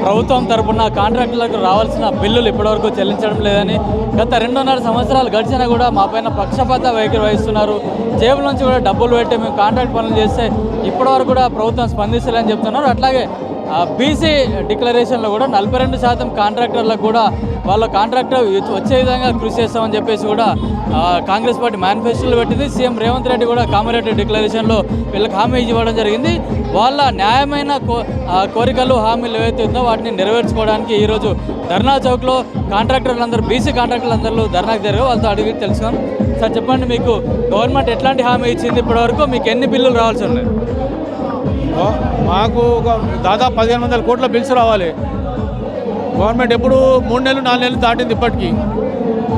ప్రభుత్వం తరపున కాంట్రాక్టులకు రావాల్సిన బిల్లులు ఇప్పటివరకు చెల్లించడం లేదని గత 2.5 సంవత్సరాలు గడిచినా కూడా మా పైన పక్షపాత వైఖరి వహిస్తున్నారు. జేబుల నుంచి కూడా డబ్బులు పెట్టి మేము కాంట్రాక్ట్ పనులు చేస్తే ఇప్పటివరకు కూడా ప్రభుత్వం స్పందిస్తలేదని చెప్తున్నారు. అట్లాగే బీసీ డిక్లరేషన్లో కూడా 42% కాంట్రాక్టర్లకు కూడా వాళ్ళ కాంట్రాక్టర్ వచ్చే విధంగా కృషి చేస్తామని చెప్పేసి కూడా కాంగ్రెస్ పార్టీ మేనిఫెస్టోలో పెట్టింది. సీఎం రేవంత్ రెడ్డి కూడా కామారెడ్డి డిక్లరేషన్లో వీళ్ళకి హామీ ఇవ్వడం జరిగింది. వాళ్ళ న్యాయమైన కోరికలు హామీలు ఏవైతే ఉందో వాటిని నెరవేర్చుకోవడానికి ఈరోజు ధర్నా చౌక్లో కాంట్రాక్టర్లందరూ బీసీ కాంట్రాక్టర్లందరూ ధర్నాకు జరిగారు. వాళ్ళతో అడిగి తెలుసుకున్నాం. సార్ చెప్పండి, మీకు గవర్నమెంట్ ఎట్లాంటి హామీ ఇచ్చింది ఇప్పటివరకు? మీకు ఎన్ని బిల్లులు రావాల్సి ఉన్నాయి? మాకు ఒక దాదాపు 1500 కోట్ల బిల్స్ రావాలి. గవర్నమెంట్ ఎప్పుడు 3 నెలలు 4 నెలలు దాటింది. ఇప్పటికీ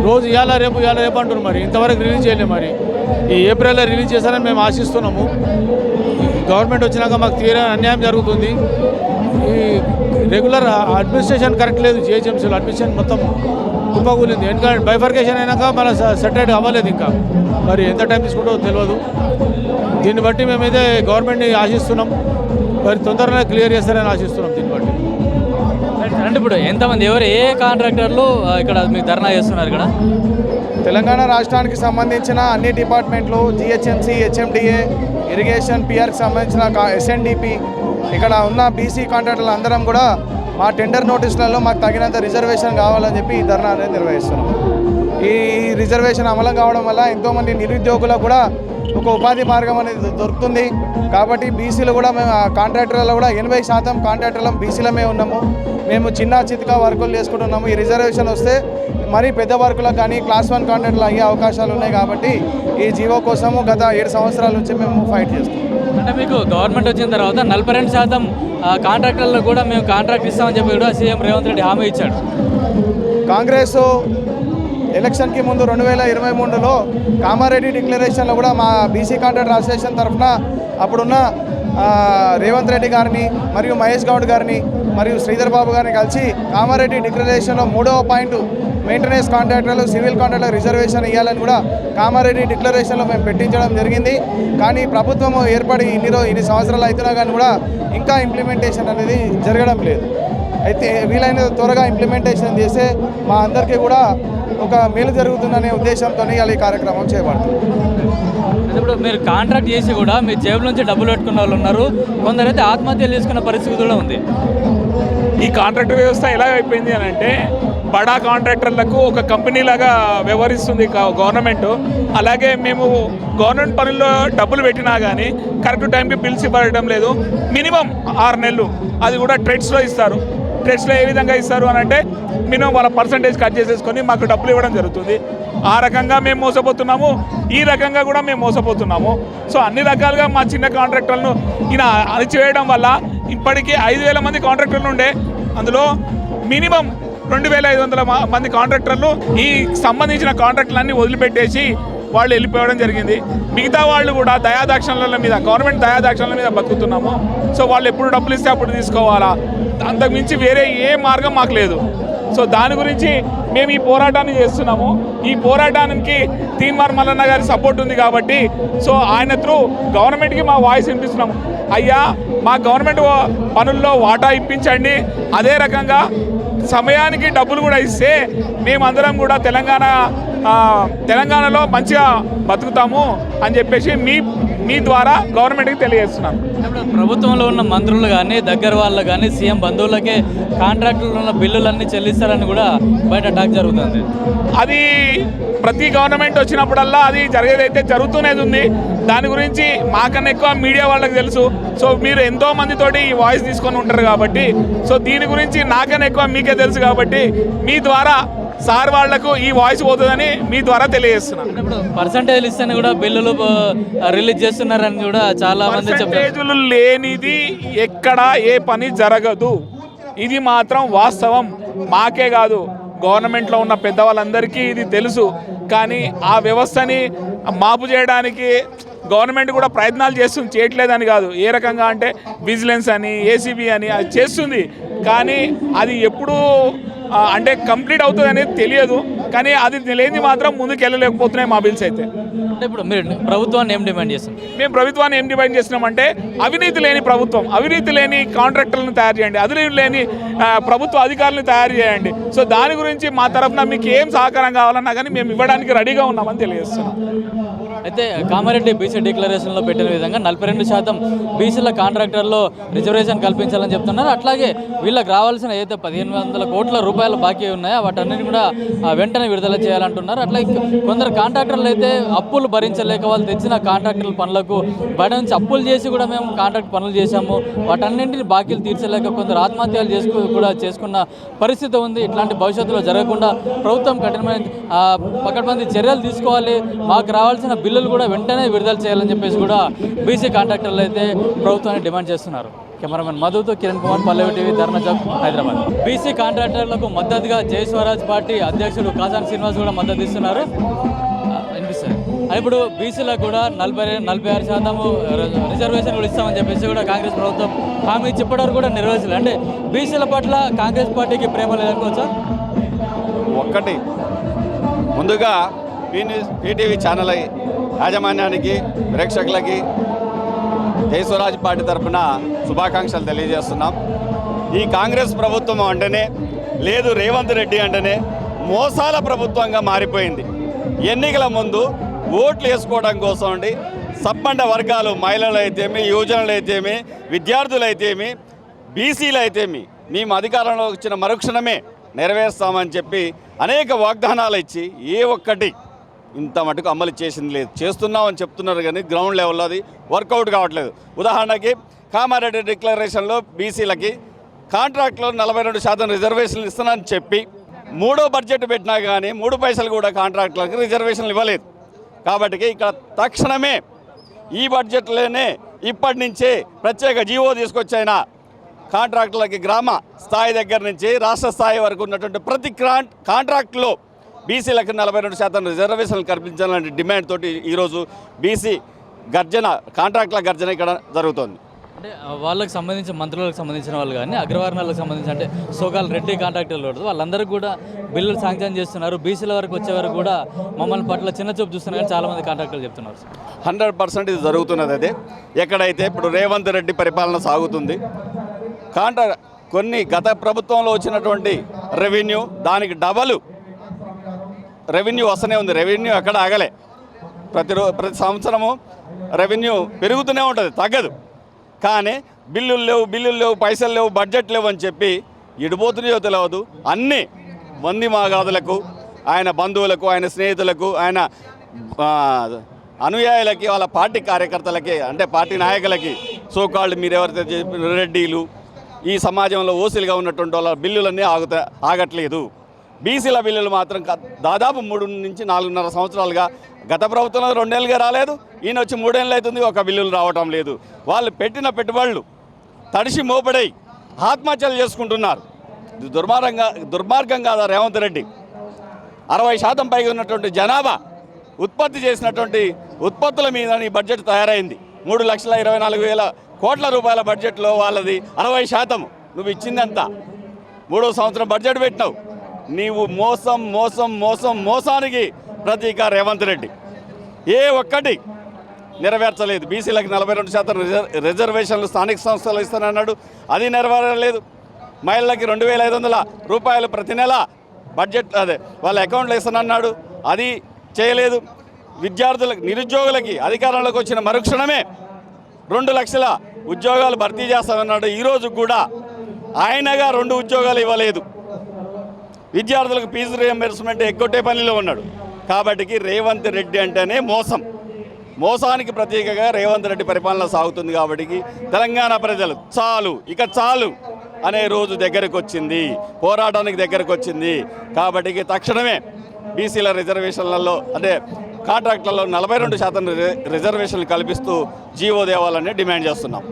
రోజు ఇవాళ రేపు అంటున్నారు. మరి ఇంతవరకు రిలీజ్ చేయలేము. మరి ఈ ఏప్రిల్లో రిలీజ్ చేశారని మేము ఆశిస్తున్నాము. గవర్నమెంట్ వచ్చినాక మాకు తీరని అన్యాయం జరుగుతుంది. ఈ రెగ్యులర్ అడ్మినిస్ట్రేషన్ కరెక్ట్ లేదు. జిహెచ్ఎంసీలో అడ్మినిస్ట్రేషన్ మొత్తం కుప్పకూలింది. ఎందుకంటే బైఫర్కేషన్ అయినాక మన సెటరేట్ అవ్వలేదు. ఇంకా మరి ఎంత టైం తీసుకుంటో తెలియదు. దీన్ని బట్టి మేమైతే గవర్నమెంట్ని ఆశిస్తున్నాం. మరి తొందరగా క్లియర్ చేస్తారని ఆశిస్తున్నాం. దీన్ని బట్టి అంటే ఇప్పుడు ఎంతమంది ఏ కాంట్రాక్టర్లు ఇక్కడ మీకు ధర్నా చేస్తున్నారు? ఇక్కడ తెలంగాణ రాష్ట్రానికి సంబంధించిన అన్ని డిపార్ట్మెంట్లు, జిహెచ్ఎంసీ, హెచ్ఎండిఏ, ఇరిగేషన్, పిఆర్కి సంబంధించిన ఎస్ఎన్డిపి, ఇక్కడ ఉన్న బీసీ కాంట్రాక్టర్లు అందరం కూడా మా టెండర్ నోటీసులలో మాకు తగినంత రిజర్వేషన్ కావాలని చెప్పి ఈ ధర్నా అనేది నిర్వహిస్తున్నాం. ఈ రిజర్వేషన్ అమలు కావడం వల్ల ఎంతోమంది నిరుద్యోగులకు కూడా ఒక ఉపాధి మార్గం అనేది దొరుకుతుంది. కాబట్టి బీసీలు కూడా మేము కాంట్రాక్టర్లలో కూడా 80% కాంట్రాక్టర్లం బీసీలమే ఉన్నాము. మేము చిన్న చితక వర్కులు చేసుకుంటున్నాము. ఈ రిజర్వేషన్ వస్తే మరీ పెద్ద వర్కులకు కానీ క్లాస్ 1 కాంట్రాక్టర్లు అయ్యే అవకాశాలు ఉన్నాయి. కాబట్టి ఈ జీవో కోసము గత 7 సంవత్సరాల నుంచి మేము ఫైట్ చేస్తాం. అంటే మీకు గవర్నమెంట్ వచ్చిన తర్వాత 42% కాంట్రాక్టర్లకు కూడా మేము కాంట్రాక్ట్ ఇస్తామని చెప్పి కూడా సీఎం రేవంత్ రెడ్డి హామీ ఇచ్చాడు. కాంగ్రెస్ ఎలక్షన్కి ముందు 2023లో కామారెడ్డి డిక్లరేషన్లో కూడా మా బీసీ కాంట్రాక్టర్ అసోసియేషన్ తరఫున అప్పుడున్న రేవంత్ రెడ్డి గారిని మరియు మహేష్ గౌడ్ గారిని మరియు శ్రీధర్ బాబు గారిని కలిసి కామారెడ్డి డిక్లరేషన్లో 3వ పాయింట్ మెయింటెనెన్స్ కాంట్రాక్టర్లు, సివిల్ కాంట్రాక్టర్ రిజర్వేషన్ ఇవ్వాలని కూడా కామారెడ్డి డిక్లరేషన్లో మేము పెట్టించడం జరిగింది. కానీ ప్రభుత్వం ఏర్పడి ఇన్ని సంవత్సరాలు అవుతున్నా కానీ కూడా ఇంకా ఇంప్లిమెంటేషన్ అనేది జరగడం లేదు. అయితే వీలైన త్వరగా ఇంప్లిమెంటేషన్ చేస్తే మా అందరికీ కూడా ఒక మేలు జరుగుతుందనే ఉద్దేశంతో ఈ కార్యక్రమం చేపడుతుంది. ఇప్పుడు మీరు కాంట్రాక్ట్ చేసి కూడా మీ జేబుల నుంచి డబ్బులు పెట్టుకున్న వాళ్ళు ఉన్నారు. కొందరైతే ఆత్మహత్యలు చేసుకున్న పరిస్థితి కూడా ఉంది. ఈ కాంట్రాక్ట్ వ్యవస్థ ఎలా అయిపోయింది అని అంటే బడా కాంట్రాక్టర్లకు ఒక కంపెనీ లాగా వ్యవహరిస్తుంది గవర్నమెంట్. అలాగే మేము గవర్నమెంట్ పనుల్లో డబ్బులు పెట్టినా కానీ కరెక్ట్ టైంకి బిల్స్ ఇవ్వడం లేదు. మినిమం 6 నెలలు, అది కూడా ట్రెడ్స్లో ఇస్తారు. ట్రెడ్స్లో ఏ విధంగా ఇస్తారు అని అంటే మినిమం వాళ్ళ పర్సంటేజ్ కట్ చేసేసుకొని మాకు డబ్బులు ఇవ్వడం జరుగుతుంది. ఆ రకంగా మేము మోసపోతున్నాము. ఈ రకంగా కూడా మేము మోసపోతున్నాము. సో అన్ని రకాలుగా మా చిన్న కాంట్రాక్టర్లను ఈయన అణిచివేయడం వల్ల ఇప్పటికీ 5,000 మంది కాంట్రాక్టర్లు ఉండే, అందులో మినిమం 2,500 మంది కాంట్రాక్టర్లు ఈ సంబంధించిన కాంట్రాక్టులన్నీ వదిలిపెట్టేసి వాళ్ళు వెళ్ళిపోవడం జరిగింది. మిగతా వాళ్ళు కూడా దయాదాక్షణల మీద, గవర్నమెంట్ దయాదాక్షణల మీద బతుకుతున్నాము. సో వాళ్ళు ఎప్పుడు డబ్బులు ఇస్తే అప్పుడు తీసుకోవాలా, అంతకుమించి వేరే ఏ మార్గం మాకు లేదు. సో దాని గురించి మేము ఈ పోరాటాన్ని చేస్తున్నాము. ఈ పోరాటానికి తీన్మార్ మల్లన్న గారి సపోర్ట్ ఉంది కాబట్టి సో ఆయన త్రూ గవర్నమెంట్కి మా వాయిస్ వినిపిస్తున్నాము. అయ్యా, మా గవర్నమెంట్ పనుల్లో వాటా ఇప్పించండి, అదే రకంగా సమయానికి డబ్బులు కూడా ఇస్తే మేమందరం కూడా తెలంగాణలో మంచిగా బతుకుతాము అని చెప్పేసి మీ ద్వారా గవర్నమెంట్కి తెలియజేస్తున్నాను. ప్రభుత్వంలో ఉన్న మంత్రులు కానీ, దగ్గర వాళ్ళు కానీ, సీఎం బంధువులకే కాంట్రాక్టులు ఉన్న బిల్లులన్నీ చెల్లిస్తారని కూడా బయట టాక్ జరుగుతుంది. అది ప్రతి గవర్నమెంట్ వచ్చినప్పుడల్లా అది జరిగేదైతే జరుగుతూనేది ఉంది. దాని గురించి మాకన్నా ఎక్కువ మీడియా వాళ్ళకి తెలుసు. సో మీరు ఎంతో మందితోటి ఈ వాయిస్ తీసుకొని ఉంటారు కాబట్టి సో దీని గురించి నాకన్నా ఎక్కువ మీకే తెలుసు కాబట్టి మీ ద్వారా సార్ వాళ్లకు ఈ వాయిస్ పోతుందని మీ ద్వారా తెలియజేస్తున్నాను. పర్సంటేజ్ ఇస్తేనే కూడా బిల్లులు రిలీజ్ చేస్తున్నారని కూడా చాలా మంది చెప్పారు. పర్సంటేజులు లేనిది ఎక్కడ ఏ పని జరగదు. ఇది మాత్రం వాస్తవం. మాకే కాదు, గవర్నమెంట్లో ఉన్న పెద్దవాళ్ళందరికీ ఇది తెలుసు. కానీ ఆ వ్యవస్థని మాపు చేయడానికి గవర్నమెంట్ కూడా ప్రయత్నాలు చేయట్లేదని కాదు. ఏ రకంగా అంటే విజిలెన్స్ అని, ఏసీబీ అని అది చేస్తుంది. కానీ అది ఎప్పుడు అంటే కంప్లీట్ అవుతుంది అనేది తెలియదు. కానీ అది లేనిది మాత్రం ముందుకు వెళ్ళలేకపోతున్నాయి మా బిల్స్ అయితే. అంటే ఇప్పుడు మీరు ప్రభుత్వాన్ని ఏం డిమాండ్ చేస్తారు? మేము ప్రభుత్వాన్ని ఏం డిమాండ్ చేస్తున్నామంటే అవినీతి లేని ప్రభుత్వం, అవినీతి లేని కాంట్రాక్టర్లను తయారు చేయండి, అవినీతి లేని ప్రభుత్వ అధికారులను తయారు చేయండి. సో దాని గురించి మా తరఫున మీకు ఏం సహకారం కావాలన్నా కానీ మేము ఇవ్వడానికి రెడీగా ఉన్నామని తెలియజేస్తున్నాం. అయితే కామారెడ్డి బీసీ డిక్లరేషన్లో పెట్టిన విధంగా 42% బీసీల కాంట్రాక్టర్లో రిజర్వేషన్ కల్పించాలని చెప్తున్నారు. అట్లాగే వీళ్ళకి రావాల్సిన ఏదైతే 1500 కోట్ల రూపాయలు బాకీ ఉన్నాయో వాటన్నిటిని కూడా వెంటనే విడుదల చేయాలంటున్నారు. అట్లాగే కొందరు కాంట్రాక్టర్లు అయితే అప్పులు భరించలేక వాళ్ళు తెచ్చిన కాంట్రాక్టర్ల పనులకు బయట నుంచి అప్పులు చేసి కూడా మేము కాంట్రాక్ట్ పనులు చేశాము, వాటన్నింటిని బాకీలు తీర్చలేక కొందరు ఆత్మహత్యలు చేసుకున్న పరిస్థితి ఉంది. ఇట్లాంటి భవిష్యత్తులో జరగకుండా ప్రభుత్వం కఠినమైన పకడ్బందీ చర్యలు తీసుకోవాలి, మాకు రావాల్సిన బిల్లులు కూడా వెంటనే విడుదల చేయాలని చెప్పేసి కూడా బీసీ కాంట్రాక్టర్లు అయితే ప్రభుత్వాన్ని డిమాండ్ చేస్తున్నారు. కెమెరామెన్ మధుతో కిరణ్ కుమార్, పల్లవి టీవీ, ధర్నా చౌక్, హైదరాబాద్. బీసీ కాంట్రాక్టర్లకు మద్దతుగా జై స్వరాజ్ పార్టీ అధ్యక్షుడు కాసాని శ్రీనివాస్ కూడా మద్దతు ఇస్తున్నారు. వినిపిస్తారు. ఇప్పుడు బీసీలకు కూడా 46% రిజర్వేషన్ కూడా ఇస్తామని చెప్పేసి కూడా కాంగ్రెస్ ప్రభుత్వం హామీ ఇప్పటివరకు కూడా నెరవేర్చలేదు. అంటే బీసీల పట్ల కాంగ్రెస్ పార్టీకి ప్రేమ లేదనుకోవచ్చా? ఒక్కటి ముందుగా పీటీవీ ఛానల్ యాజమాన్యానికి, ప్రేక్షకులకి జై స్వరాజ్ పార్టీ తరఫున శుభాకాంక్షలు తెలియజేస్తున్నాం. ఈ కాంగ్రెస్ ప్రభుత్వం అంటేనే లేదు, రేవంత్ రెడ్డి అంటేనే మోసాల ప్రభుత్వంగా మారిపోయింది. ఎన్నికల ముందు ఓట్లు వేసుకోవడం కోసం అండి సబ్బండ వర్గాలు, మహిళలు అయితేమి, యువజనులు అయితేమి, విద్యార్థులు అయితేమి, బీసీలు అయితేమి మేము అధికారంలో వచ్చిన మరుక్షణమే నెరవేరుస్తామని చెప్పి అనేక వాగ్దానాలు ఇచ్చి ఏ ఒక్కటి ఇంత మటుకు అమలు చేసింది లేదు. చేస్తున్నామని చెప్తున్నారు కానీ గ్రౌండ్ లెవెల్లో అది వర్కౌట్ కావట్లేదు. ఉదాహరణకి కామారెడ్డి డిక్లరేషన్లో బీసీలకి కాంట్రాక్ట్లో 42% రిజర్వేషన్లు ఇస్తానని చెప్పి 3వ బడ్జెట్ పెట్టినా కానీ 3 పైసలు కూడా కాంట్రాక్టులకు రిజర్వేషన్లు ఇవ్వలేదు. కాబట్టి ఇక్కడ తక్షణమే ఈ బడ్జెట్లోనే ఇప్పటి నుంచే ప్రత్యేక జీవో తీసుకొచ్చైనా కాంట్రాక్టులకి గ్రామ స్థాయి దగ్గర నుంచి రాష్ట్ర స్థాయి వరకు ఉన్నటువంటి ప్రతి కాంట్రాక్టులో బీసీలకు 42% రిజర్వేషన్లు కల్పించాలనే డిమాండ్ తోటి ఈరోజు బీసీ గర్జన, కాంట్రాక్టుల గర్జన ఇక్కడ జరుగుతోంది. అంటే వాళ్ళకి సంబంధించిన మంత్రులకు సంబంధించిన వాళ్ళు కానీ అగ్రవర్ణాలకు సంబంధించి అంటే సోకాల్ రెడ్డి కాంట్రాక్టర్లు వాళ్ళందరికీ కూడా బిల్లులు శాంక్షన్ చేస్తున్నారు. బీసీల వరకు వచ్చే వరకు కూడా మమ్మల్ని పట్ల చిన్న చూపు చూస్తున్నారు కానీ చాలామంది కాంట్రాక్టర్లు చెప్తున్నారు. 100% ఇది జరుగుతున్నది. అదే ఎక్కడైతే ఇప్పుడు రేవంత్ రెడ్డి పరిపాలన సాగుతుంది, కొన్ని గత ప్రభుత్వంలో వచ్చినటువంటి రెవెన్యూ దానికి డబలు రెవెన్యూ వస్తూనే ఉంది. రెవెన్యూ ఎక్కడ ఆగలే. ప్రతి సంవత్సరము రెవెన్యూ పెరుగుతూనే ఉంటుంది, తగ్గదు. కానీ బిల్లులు లేవు, పైసలు లేవు, బడ్జెట్ లేవు అని చెప్పి ఎడిపోతున్నాయో తెలియదు. అన్నీ వంది మాగాదులకు, ఆయన బంధువులకు, ఆయన స్నేహితులకు, ఆయన అనుయాయులకి, వాళ్ళ పార్టీ కార్యకర్తలకి, అంటే పార్టీ నాయకులకి, సోకాళ్ళు మీరు ఎవరైతే చెప్పిన రెడ్డిలు, ఈ సమాజంలో ఓసీలుగా ఉన్నటువంటి వాళ్ళ బిల్లులన్నీ ఆగట్లేదు. బీసీల బిల్లులు మాత్రం దాదాపు 3 నుంచి 4.5 సంవత్సరాలుగా, గత ప్రభుత్వంలో 2 ఏళ్ళుగా రాలేదు, ఈయన వచ్చి 3 ఏళ్ళు అవుతుంది, ఒక బిల్లులు రావటం లేదు. వాళ్ళు పెట్టిన పెట్టుబడులు తడిసి మోపడై ఆత్మహత్యలు చేసుకుంటున్నారు. ఇది దుర్మార్గం కాదా రేవంత్ రెడ్డి? 60% పైగా ఉన్నటువంటి జనాభా ఉత్పత్తి చేసినటువంటి ఉత్పత్తుల మీద ఈ బడ్జెట్ తయారైంది. 3,24,000 కోట్ల రూపాయల బడ్జెట్లో వాళ్ళది 60%. నువ్వు ఇచ్చిందంతా 3వ సంవత్సరం బడ్జెట్ పెట్టినావు. నీవు మోసానికి ప్రతీక రేవంత్ రెడ్డి. ఏ ఒక్కటి నెరవేర్చలేదు. బీసీలకు 42% రిజర్వేషన్లు స్థానిక సంస్థలు ఇస్తానన్నాడు, అది నెరవేరలేదు. మహిళలకి 2,500 రూపాయలు ప్రతి నెల బడ్జెట్ వాళ్ళ అకౌంట్లో ఇస్తానన్నాడు, అది చేయలేదు. విద్యార్థులకు, నిరుద్యోగులకి అధికారంలోకి వచ్చిన మరుక్షణమే 2 లక్షల ఉద్యోగాలు భర్తీ చేస్తామన్నాడు. ఈరోజు కూడా ఆయనగా 2 ఉద్యోగాలు ఇవ్వలేదు. విద్యార్థులకు ఫీజు రియంబర్స్మెంట్ ఎగ్గొట్టే పనిలో ఉన్నాడు. కాబట్టి రేవంత్ రెడ్డి అంటేనే మోసానికి ప్రతీకగా రేవంత్ రెడ్డి పరిపాలన సాగుతుంది. కాబట్టి తెలంగాణ ప్రజలు చాలు అనే రోజు దగ్గరకు వచ్చింది, పోరాటానికి దగ్గరకు వచ్చింది. కాబట్టి తక్షణమే బీసీల రిజర్వేషన్లలో, అంటే కాంట్రాక్టులలో 42% రిజర్వేషన్లు కల్పిస్తూ జీవో దేవాలని డిమాండ్ చేస్తున్నాం.